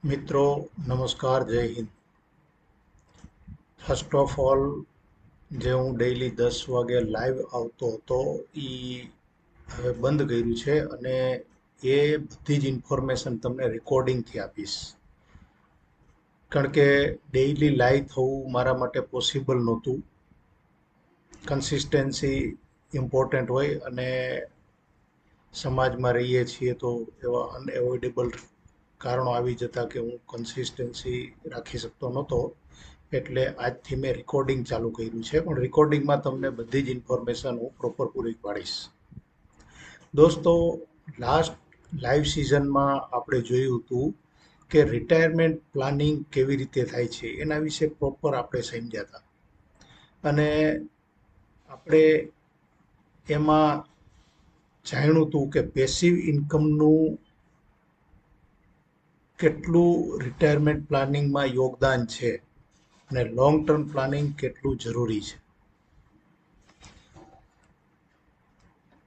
મિત્રો નમસ્કાર, જય હિન્દ. ફર્સ્ટ ઓફ ઓલ, જે હું ડેઈલી 10 વાગે લાઈવ આવતો હતો એ હવે બંધ કર્યું છે અને એ બધી જ ઇન્ફોર્મેશન તમને રેકોર્ડિંગથી આપીશ. કારણ કે ડેઈલી લાઈવ થવું મારા માટે પોસિબલ નહોતું. કન્સિસ્ટન્સી ઇમ્પોર્ટન્ટ હોય અને સમાજમાં રહીએ છીએ તો એવા અનએવોઇડેબલ કારણો આવી જતા કે હું કન્સિસ્ટન્સી રાખી શકતો નહોતો. એટલે આજથી મેં રેકોર્ડિંગ ચાલુ કર્યું છે, પણ રેકોર્ડિંગમાં તમને બધી જ ઇન્ફોર્મેશન હું પ્રોપર પૂરી પાડીશ. દોસ્તો, લાસ્ટ લાઈવ સિઝનમાં આપણે જોયું હતું કે રિટાયરમેન્ટ પ્લાનિંગ કેવી રીતે થાય છે એના વિશે પ્રોપર આપણે સમજ્યા હતા. અને આપણે એમાં જાણ્યું હતું કે પેસિવ ઇન્કમનું કેટલું રિટાયરમેન્ટ પ્લાનિંગમાં યોગદાન છે અને લોંગ ટર્મ પ્લાનિંગ કેટલું જરૂરી છે.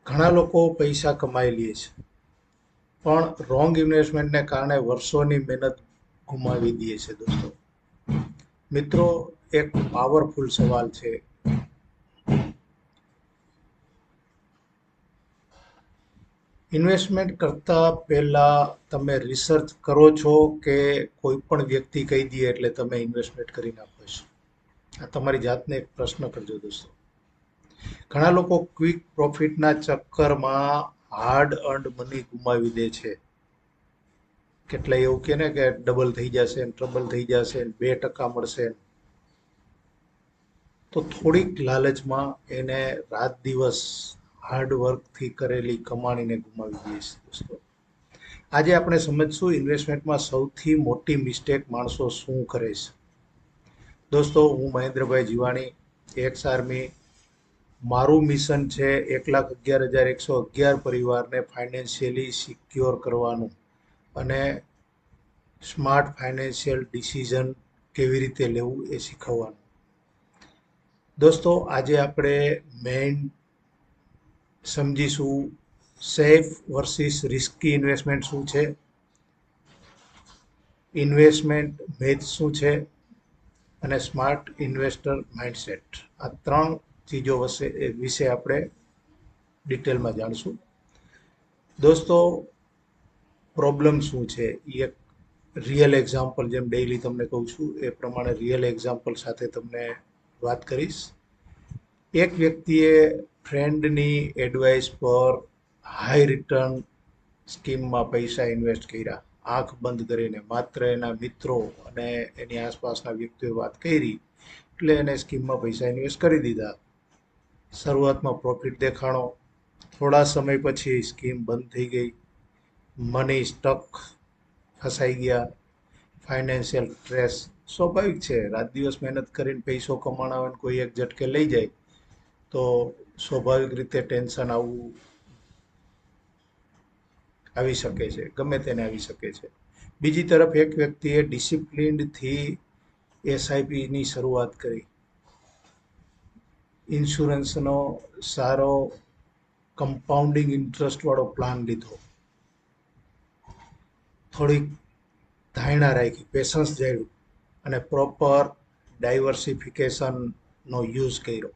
ઘણા લોકો પૈસા કમાઈ લે છે, પણ રોંગ ઇન્વેસ્ટમેન્ટને કારણે વર્ષોની મહેનત ગુમાવી દે છે. દોસ્તો મિત્રો, એક પાવરફુલ સવાલ છે. ઇન્વેસ્ટમેન્ટ કરતા પહેલા તમે રિસર્ચ કરો છો કે કોઈ પણ વ્યક્તિ કહી દે એટલે તમે ઇન્વેસ્ટમેન્ટ કરી નાખો છો? આ તમારી જાતને એક પ્રશ્ન કરજો દોસ્તો. ઘણા લોકો ક્વિક પ્રોફિટના ચક્કરમાં હાર્ડ અર્ન્ડ મની ગુમાવી દે છે. કેટલાય એવું કહે ને કે ડબલ થઈ જશે, ટ્રબલ થઈ જશે, 2% મળશે. તો થોડીક લાલચમાં એને રાત દિવસ હાર્ડ વર્કથી કરેલી કમાણીને ગુમાવી દઈએ છે. દોસ્તો, આજે આપણે સમજશું ઇન્વેસ્ટમેન્ટમાં સૌથી મોટી મિસ્ટેક માણસો શું કરે છે. દોસ્તો, હું મહેન્દ્રભાઈ જીવાણી, એક્સ આર્મી. મારું મિશન છે 1,11,111 પરિવારને ફાઇનાન્શિયલી સિક્યોર કરવાનું અને સ્માર્ટ ફાઇનાન્શિયલ ડિસિઝન કેવી રીતે લેવું એ શીખવવાનું. દોસ્તો, આજે આપણે મેઇન સમજીશું સેફ વર્સિસ રિસ્કી ઇન્વેસ્ટમેન્ટ શું છે, ઇન્વેસ્ટમેન્ટ મેથ શું છે અને સ્માર્ટ ઇન્વેસ્ટર માઇન્ડસેટ. આ ત્રણ ચીજો વિશે આપણે ડિટેલમાં જાણશું. દોસ્તો, પ્રોબ્લેમ શું છે એ એક રિયલ એક્ઝામ્પલ, જેમ ડેઈલી તમને કહું છું એ પ્રમાણે રિયલ એક્ઝામ્પલ સાથે તમને વાત કરીશ. એક વ્યક્તિએ ફ્રેન્ડની એડવાઇસ પર હાઈ રિટર્ન સ્કીમમાં પૈસા ઇન્વેસ્ટ કર્યા. આંખ બંધ કરીને માત્ર એના મિત્રો અને એની આસપાસના વ્યક્તિઓએ વાત કરી એટલે એને સ્કીમમાં પૈસા ઇન્વેસ્ટ કરી દીધા. શરૂઆતમાં પ્રોફિટ દેખાણો, થોડા સમય પછી સ્કીમ બંધ થઈ ગઈ, મની સ્ટક, ફસાઈ ગયા, ફાઇનાન્શિયલ સ્ટ્રેસ. સ્વાભાવિક છે, રાત દિવસ મહેનત કરીને પૈસો કમાવાનો કોઈ એક ઝટકે લઈ જાય તો સ્વાભાવિક રીતે ટેન્શન આવી શકે છે, ગમે તેને આવી શકે છે. બીજી તરફ એક વ્યક્તિએ ડિસિપ્લિન્ડથી એસઆઈપીની શરૂઆત કરી, ઇન્સ્યોરન્સનો સારો કમ્પાઉન્ડિંગ ઇન્ટરેસ્ટવાળો પ્લાન લીધો, થોડીક ધારણા રાખી, પેશન્સ જાળવ્યું અને પ્રોપર ડાયવર્સિફિકેશનનો યુઝ કર્યો.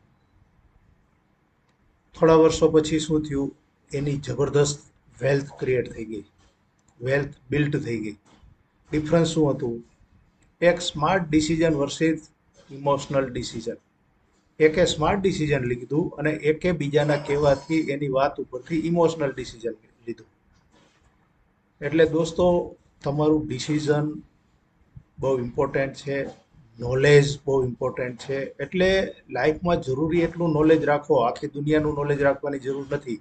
થોડા વર્ષો પછી શું થયું, એની જબરદસ્ત વેલ્થ ક્રિએટ થઈ ગઈ, વેલ્થ બિલ્ટ થઈ ગઈ. ડિફરન્સ શું હતું? એક smart decision versus emotional decision. એકે સ્માર્ટ ડિસિઝન લીધું અને એકે બીજાના કહેવાથી એની વાત ઉપરથી ઇમોશનલ ડિસિઝન લીધું. એટલે દોસ્તો, તમારું ડિસિઝન બહુ ઇમ્પોર્ટન્ટ છે, નોલેજ બહુ ઇમ્પોર્ટન્ટ છે. એટલે લાઈફમાં જરૂરી એટલું નોલેજ રાખો, આખી દુનિયાનું નોલેજ રાખવાની જરૂર નથી,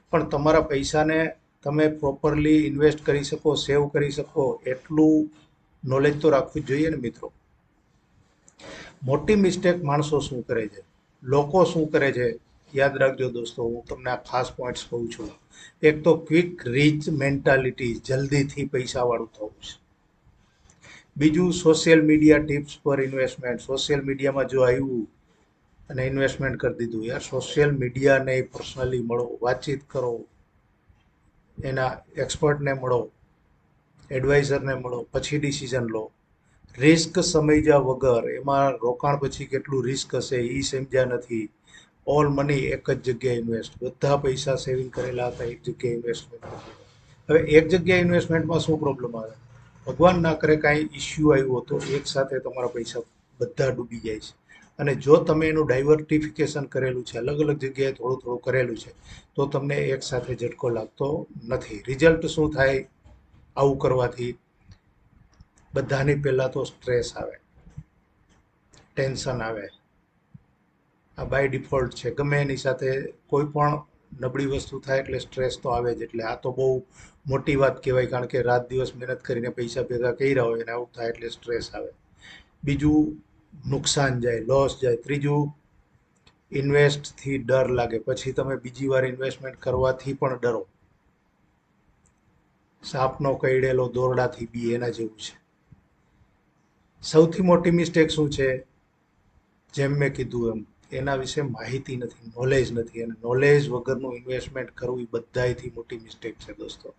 પણ તમારા પૈસાને તમે પ્રોપરલી ઇન્વેસ્ટ કરી શકો, સેવ કરી શકો એટલું નોલેજ તો રાખવું જ જોઈએ ને મિત્રો. મોટી મિસ્ટેક માણસો શું કરે છે, લોકો શું કરે છે, યાદ રાખજો દોસ્તો, હું તમને આ ખાસ પોઈન્ટ્સ કહું છું. એક તો ક્વિક રીચ મેન્ટાલિટી, જલ્દીથી પૈસાવાળું થવું છે. બીજું સોશિયલ મીડિયા ટિપ્સ પર ઇન્વેસ્ટમેન્ટ. સોશિયલ મીડિયામાં જો આવ્યું અને ઇન્વેસ્ટમેન્ટ કરી દીધું. યાર, સોશિયલ મીડિયાને પર્સનલી મળો, વાતચીત કરો, એના એક્સપર્ટને મળો, એડવાઇઝરને મળો, પછી ડિસિઝન લો. રિસ્ક સમજ્યા વગર એમાં રોકાણ પછી કેટલું રિસ્ક હશે એ સમજ્યા નથી. ઓલ મની એક જ જગ્યાએ ઇન્વેસ્ટ, બધા પૈસા સેવિંગ કરેલા હતા એક જગ્યાએ ઇન્વેસ્ટમેન્ટ કરી દીધા. હવે એક જગ્યાએ ઇન્વેસ્ટમેન્ટમાં શું પ્રોબ્લેમ આવે? ભગવાન ના કરે કાંઈ ઇસ્યુ આવ્યો તો એક સાથે તમારા પૈસા બધા ડૂબી જાય છે. અને જો તમે એનું ડાયવર્ટિફિકેશન કરેલું છે, અલગ અલગ જગ્યાએ થોડું થોડું કરેલું છે, તો તમને એક સાથે ઝટકો લાગતો નથી. રિઝલ્ટ શું થાય આવું કરવાથી? બધાની પહેલાં તો સ્ટ્રેસ આવે, ટેન્શન આવે. આ બાય ડિફોલ્ટ છે. ગમે એની સાથે કોઈ પણ નબળી વસ્તુ થાય એટલે સ્ટ્રેસ તો આવે જ. એટલે આ તો બહુ મોટી વાત કહેવાય, કારણ કે રાત દિવસ મહેનત કરીને પૈસા ભેગા કર્યા હોય અને આવું થાય એટલે સ્ટ્રેસ આવે. બીજું, નુકસાન જાય, લોસ જાય. ત્રીજું, ઇન્વેસ્ટથી ડર લાગે, પછી તમે બીજી વાર ઇન્વેસ્ટમેન્ટ કરવાથી પણ ડરો. સાપનો કરડેલો દોરડાથી બી, એના જેવું છે. સૌથી મોટી મિસ્ટેક શું છે? જેમ મેં કીધું એમ, એના વિશે માહિતી નથી, નોલેજ નથી. અને નોલેજ વગરનું ઇન્વેસ્ટમેન્ટ કરવું એ બધાયથી મોટી મિસ્ટેક છે દોસ્તો.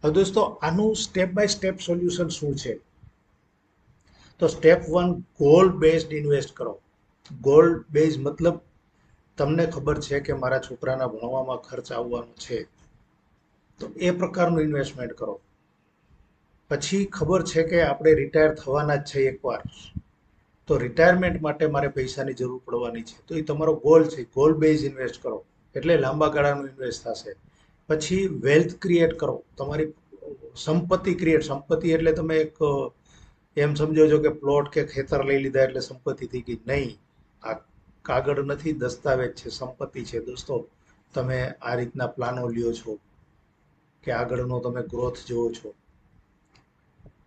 હવે દોસ્તો, આનું સ્ટેપ બાય સ્ટેપ સોલ્યુશન શું છે? તો સ્ટેપ 1, ગોલ બેઝડ ઇન્વેસ્ટ કરો. ગોલ બેઝ મતલબ તમને ખબર છે કે મારા છોકરાના ભણવામાં ખર્ચ આવવાનો છે, તો એ પ્રકારનું ઇન્વેસ્ટમેન્ટ કરો. પછી ખબર છે કે આપણે રિટાયર થવાના જ છે એકવાર, તો રિટાયરમેન્ટ માટે મારે પૈસાની જરૂર પડવાની છે, તો એ તમારો ગોલ છે. ગોલ બેઝ ઇન્વેસ્ટ કરો એટલે લાંબા ગાળાનું ઇન્વેસ્ટ થશે. પછી વેલ્થ ક્રિએટ કરો, તમારી સંપત્તિ ક્રિએટ. સંપત્તિ એટલે તમે એક એમ સમજો છો કે પ્લોટ કે ખેતર લઈ લીધા એટલે સંપત્તિ થઈ ગઈ. નહીં, આ કાગળ નથી, દસ્તાવેજ છે, સંપત્તિ છે દોસ્તો. તમે આ રીતના પ્લાનો લ્યો છો કે આગળનો તમે ગ્રોથ જોવો છો,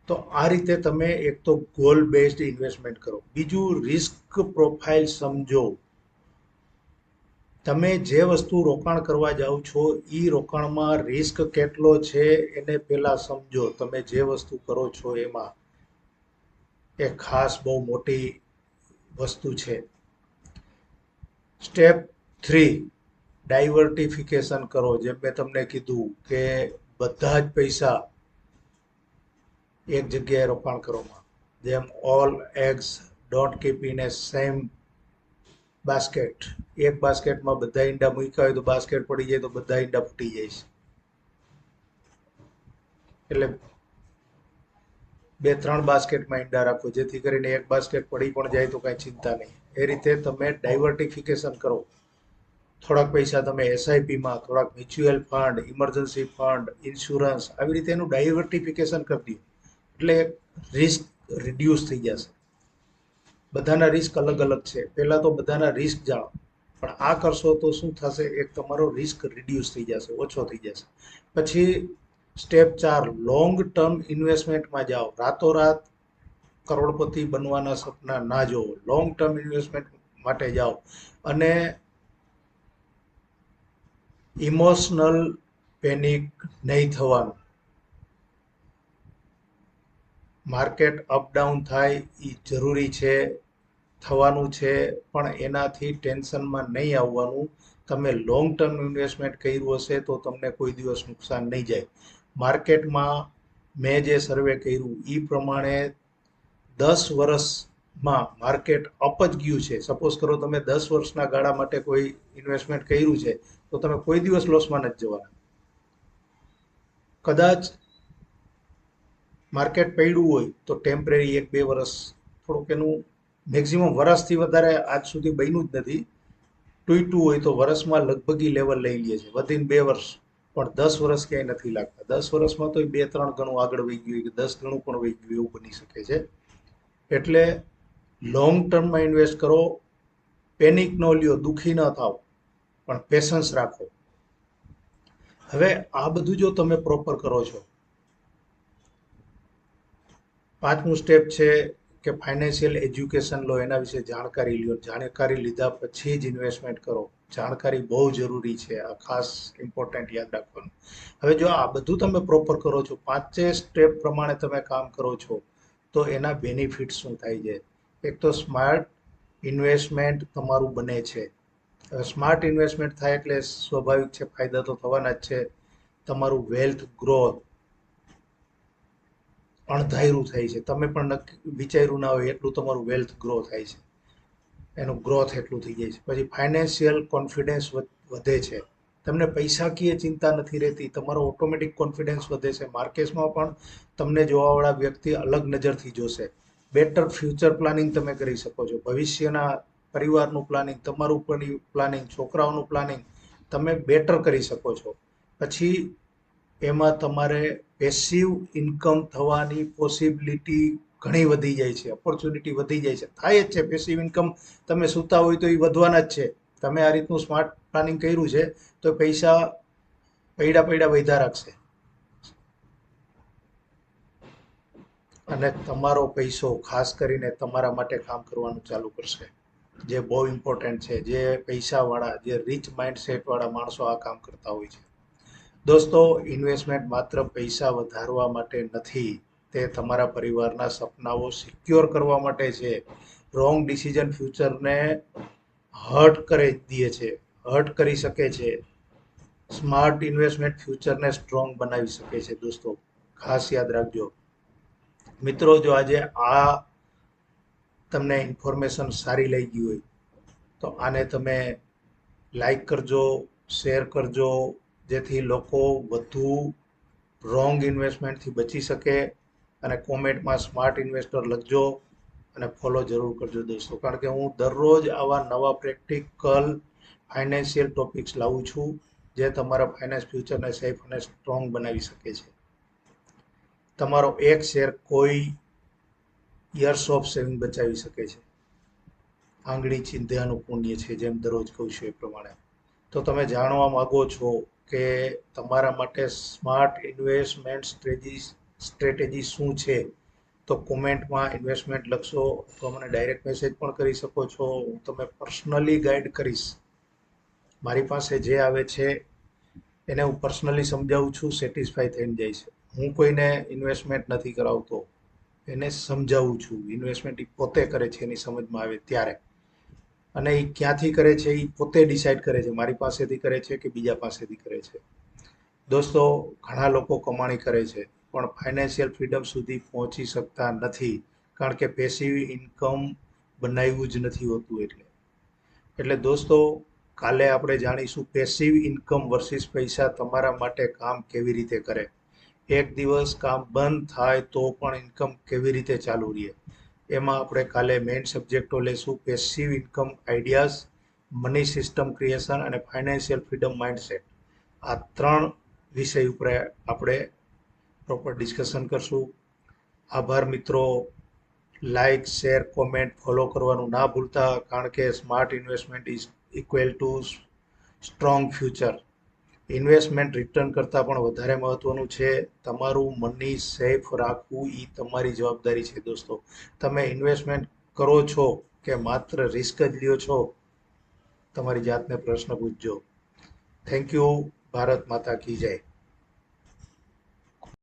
તો આ રીતે તમે એક તો ગોલ બેઝડ ઇન્વેસ્ટમેન્ટ કરો. બીજું, રિસ્ક પ્રોફાઇલ સમજો. તમે જે વસ્તુ રોકાણ કરવા જાઓ છો એ રોકાણમાં રિસ્ક કેટલો છે એને પહેલા સમજો. તમે જે વસ્તુ કરો છો એમાં એક ખાસ બહુ મોટી વસ્તુ છે. સ્ટેપ 3, ડાયવર્ટિફિકેશન કરો. જેમ મેં તમને કીધું કે બધા જ પૈસા એક જગ્યાએ રોકાણ કરવામાં. જેમ all eggs don't keep in a same basket. એક બાસ્કેટમાં બધા ઈંડા મૂક્યા હોય તો બાસ્કેટ પડી જાય તો બધા ઈંડા ફૂટી જાય છે. એટલે 2-3 બાસ્કેટમાં ઈંડા રાખો, જેથી કરીને એક બાસ્કેટ પડી પણ જાય તો કાંઈ ચિંતા નહીં. એ રીતે તમે ડાયવર્ટિફિકેશન કરો. થોડાક પૈસા તમે એસઆઈપીમાં, થોડાક mutual fund, emergency fund, insurance, આવી રીતે એનું ડાયવર્ટિફિકેશન કરી દો. એટલે રિસ્ક રિડ્યુસ થઈ જશે. બધાના રિસ્ક અલગ અલગ છે. પહેલાં તો બધાના રિસ્ક જાણો, પણ આ કરશો તો શું થશે? એક તમારો રિસ્ક રિડ્યુસ થઈ જશે, ઓછો થઈ જશે. પછી સ્ટેપ 4, લોંગ ટર્મ ઇન્વેસ્ટમેન્ટમાં જાઓ. રાતોરાત કરોડપતિ બનવાના સપના ના જોવો. લોંગ ટર્મ ઇન્વેસ્ટમેન્ટ માટે જાઓ. અને ઇમોશનલ પેનિક નહીં થવાનું. માર્કેટ અપડાઉન થાય એ જરૂરી છે, થવાનું છે, પણ એનાથી ટેન્શનમાં નહીં આવવાનું. તમે લોંગ ટર્મ ઇન્વેસ્ટમેન્ટ કર્યું હશે તો તમને કોઈ દિવસ નુકસાન નહીં જાય. માર્કેટમાં મેં જે સર્વે કર્યું એ પ્રમાણે 10 વર્ષમાં માર્કેટ અપ જ ગયું છે. સપોઝ કરો તમે 10 વર્ષના ગાળા માટે કોઈ ઇન્વેસ્ટમેન્ટ કર્યું છે, તો તમે કોઈ દિવસ લોસમાં નથી જવાના. કદાચ માર્કેટ પડ્યું હોય તો ટેમ્પરરી 1-2 વર્ષ થોડુંક એનું, મેક્સિમમ વર્ષથી વધારે આજ સુધી બન્યું જ નથી. તૂટ્યું હોય તો વર્ષમાં લગભગ લેવલ લઈ લે છે, વધીને 2 વર્ષ, પણ 10 વર્ષ ક્યાંય નથી લાગતા. 10 વર્ષમાં તો 2-3 ગણું આગળ વહી ગયું, કે 10 ગણું પણ વહી ગયું એવું બની શકે છે. એટલે લોંગ ટર્મમાં ઇન્વેસ્ટ કરો. પેનિક ન લ્યો, દુઃખી ન થાવ, પણ પેશન્સ રાખો. હવે આ બધું જો તમે પ્રોપર કરો છો, 5મું સ્ટેપ છે કે ફાઇનાન્શિયલ એજ્યુકેશન લો, એના વિશે જાણકારી લ્યો. જાણકારી લીધા પછી જ ઇન્વેસ્ટમેન્ટ કરો. જાણકારી બહુ જરૂરી છે, આ ખાસ ઇમ્પોર્ટન્ટ યાદ રાખવાનું. હવે જો આ બધું તમે પ્રોપર કરો છો, 5 સ્ટેપ પ્રમાણે તમે કામ કરો છો, તો એના બેનિફિટ શું થાય છે? એક તો સ્માર્ટ ઇન્વેસ્ટમેન્ટ તમારું બને છે. સ્માર્ટ ઇન્વેસ્ટમેન્ટ થાય એટલે સ્વાભાવિક છે ફાયદા તો થવાના જ છે. તમારું વેલ્થ ગ્રોથ, અણધાર્યું થાય છે. તમે પણ વિચાર્યું ના હોય એટલું તમારું વેલ્થ ગ્રો થાય છે. એનું ગ્રોથ એટલું થઈ જાય છે. પછી ફાઇનાન્શિયલ કોન્ફિડન્સ વધે છે. તમને પૈસાકીય ચિંતા નથી રહેતી. તમારો ઓટોમેટિક કોન્ફિડન્સ વધે છે. માર્કેટમાં પણ તમને જોવાવાળા વ્યક્તિ અલગ નજરથી જોશે. બેટર ફ્યુચર પ્લાનિંગ તમે કરી શકો છો. ભવિષ્યના પરિવારનું પ્લાનિંગ, તમારું પ્લાનિંગ, છોકરાઓનું પ્લાનિંગ તમે બેટર કરી શકો છો. પછી એમાં તમારે પેસિવ ઇન્કમ થવાની પોસિબિલિટી ઘણી વધી જાય છે. ઓપોર્ચ્યુનિટી વધી જાય છે. થાય જ છે. પેસિવ ઇન્કમ તમે સૂતા હોય તો એ વધવાના જ છે. તમે આ રીતનું સ્માર્ટ પ્લાનિંગ કર્યું છે તો પૈસા પૈડા પૈડા વધ્યા રાખશે. અને તમારો પૈસો ખાસ કરીને તમારા માટે કામ કરવાનું ચાલુ કરશે, જે બહુ ઇમ્પોર્ટન્ટ છે. જે પૈસાવાળા, જે રીચ માઇન્ડસેટવાળા માણસો આ કામ કરતા હોય છે. દોસ્તો, ઇન્વેસ્ટમેન્ટ માત્ર પૈસા વધારવા માટે નથી, તે તમારા પરિવારના સપનાઓ સિક્યોર કરવા માટે છે. રોંગ ડિસિઝન ફ્યુચરને હર્ટ કરી દે છે, હર્ટ કરી શકે છે. સ્માર્ટ ઇન્વેસ્ટમેન્ટ ફ્યુચરને સ્ટ્રોંગ બનાવી શકે છે. દોસ્તો, ખાસ યાદ રાખજો. મિત્રો, જો આજે આ તમને ઇન્ફોર્મેશન સારી લાગી હોય તો આને તમે લાઈક કરજો, શેર કરજો, જેથી લોકો વધુ રોંગ ઇન્વેસ્ટમેન્ટથી બચી શકે. અને કોમેન્ટમાં સ્માર્ટ ઇન્વેસ્ટર લખજો અને ફોલો જરૂર કરજો દોસ્તો, કારણ કે હું દરરોજ આવા નવા પ્રેક્ટિકલ ફાઇનાન્શિયલ ટોપિક્સ લાવું છું, જે તમારા ફાઇનાન્સ ફ્યુચરને સેફ અને સ્ટ્રોંગ બનાવી શકે છે. તમારો એક શેર કોઈ યર્સ ઓફ સેવિંગ બચાવી શકે છે. આંગળી ચીંધ્યાનું પુણ્ય છે, જેમ દરરોજ કહું છું એ પ્રમાણે. તો તમે જાણવા માંગો છો કે તમારા માટે સ્માર્ટ ઇન્વેસ્ટમેન્ટ સ્ટ્રેટેજી શું છે, તો કોમેન્ટમાં ઇન્વેસ્ટમેન્ટ લખશો અથવા મને ડાયરેક્ટ મેસેજ પણ કરી શકો છો. હું તમને પર્સનલી ગાઈડ કરીશ. મારી પાસે જે આવે છે એને હું પર્સનલી સમજાવું છું, સેટિસ્ફાઈ થઈને જાય છે. હું કોઈને ઇન્વેસ્ટમેન્ટ નથી કરાવતો, એને સમજાવું છું. ઇન્વેસ્ટમેન્ટ એ પોતે કરે છે એની સમજમાં આવે ત્યારે. અને એ ક્યાંથી કરે છે એ પોતે ડિસાઈડ કરે છે, મારી પાસેથી કરે છે કે બીજા પાસેથી કરે છે. દોસ્તો, ઘણા લોકો કમાણી કરે છે પણ ફાઇનાન્શિયલ ફ્રીડમ સુધી પહોંચી શકતા નથી, કારણ કે પેસિવ ઇન્કમ બનાવ્યું જ નથી હોતું. એટલે દોસ્તો, કાલે આપણે જાણીશું પેસિવ ઇન્કમ વર્સિસ પૈસા તમારા માટે કામ કેવી રીતે કરે. એક દિવસ કામ બંધ થાય તો પણ ઇન્કમ કેવી રીતે ચાલુ રહે. એમાં આપણે કાલે મેઇન સબ્જેક્ટો લેશું: passive income ideas, money system creation અને ફાઇનાન્શિયલ ફ્રીડમ માઇન્ડસેટ. આ 3 વિષય ઉપર આપણે પ્રોપર ડિસ્કશન કરશું. આભાર મિત્રો. લાઇક, શેર, કોમેન્ટ, ફોલો કરવાનું ના ભૂલતા, કારણ કે smart investment is equal to strong future. Investment return કરતાં પણ વધારે મહત્વનું છે. તમારું મની સેફ રાખવું એ તમારી જવાબદારી છે. દોસ્તો, તમે ઇન્વેસ્ટમેન્ટ કરો છો કે માત્ર રિસ્ક જ લ્યો છો, તમારી જાતને પ્રશ્ન પૂછજો. Thank you. ભારત માતા કી જય.